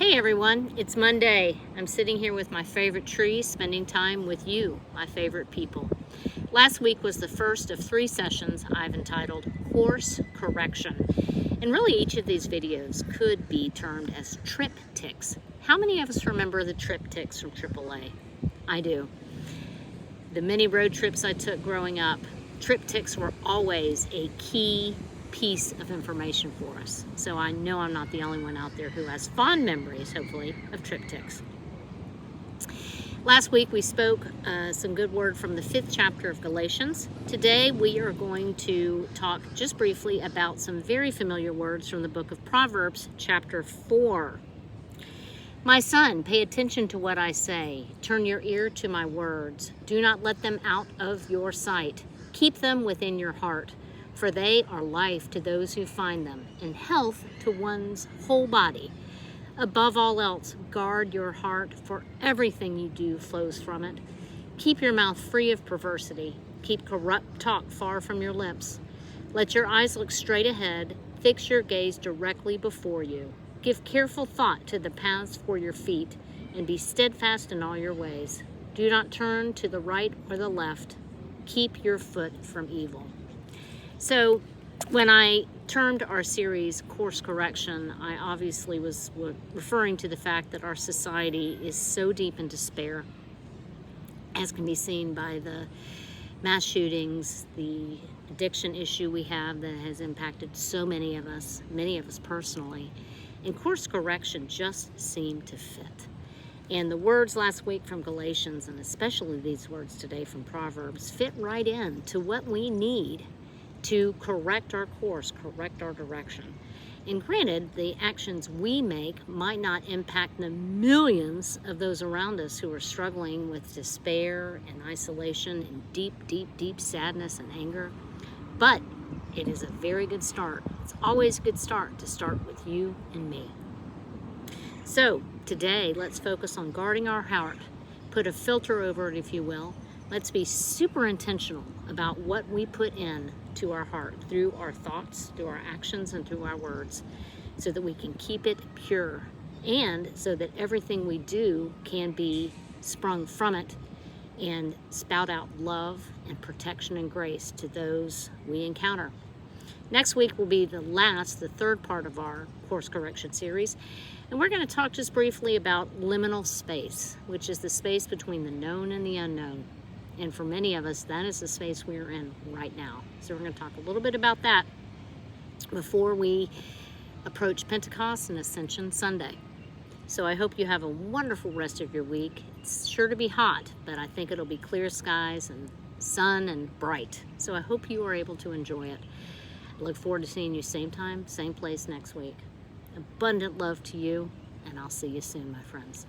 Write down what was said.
Hey everyone, it's Monday. I'm sitting here with my favorite tree, spending time with you, my favorite people. Last week was the first of 3 sessions I've entitled Course Correction. And really each of these videos could be termed as Triptiks. How many of us remember the Triptiks from AAA? I do. The many road trips I took growing up, Triptiks were always a key piece of information for us. So I know I'm not the only one out there who has fond memories, hopefully, of Triptiks. Last week we spoke some good word from the 5th chapter of Galatians. Today we are going to talk just briefly about some very familiar words from the book of Proverbs, chapter 4. My son, pay attention to what I say. Turn your ear to my words. Do not let them out of your sight. Keep them within your heart, for they are life to those who find them, and health to one's whole body. Above all else, guard your heart, for everything you do flows from it. Keep your mouth free of perversity. Keep corrupt talk far from your lips. Let your eyes look straight ahead. Fix your gaze directly before you. Give careful thought to the paths for your feet, and be steadfast in all your ways. Do not turn to the right or the left. Keep your foot from evil. So when I termed our series Course Correction, I obviously was referring to the fact that our society is so deep in despair, as can be seen by the mass shootings, the addiction issue we have that has impacted so many of us personally. And course correction just seemed to fit. And the words last week from Galatians, and especially these words today from Proverbs, fit right in to what we need to correct our course, correct our direction. And granted, the actions we make might not impact the millions of those around us who are struggling with despair and isolation and deep sadness and anger, but it is a very good start. It's always a good start to start with you and me. So today, let's focus on guarding our heart. Put a filter over it, if you will. Let's be super intentional about what we put in to our heart through our thoughts, through our actions, and through our words, so that we can keep it pure, and so that everything we do can be sprung from it and spout out love and protection and grace to those we encounter. Next week will be the 3rd part of our course correction series, and we're going to talk just briefly about liminal space, which is the space between the known and the unknown. And for many of us, that is the space we're in right now. So we're going to talk a little bit about that before we approach Pentecost and Ascension Sunday. So I hope you have a wonderful rest of your week. It's sure to be hot, but I think it'll be clear skies and sun and bright. So I hope you are able to enjoy it. I look forward to seeing you same time, same place next week. Abundant love to you, and I'll see you soon, my friends.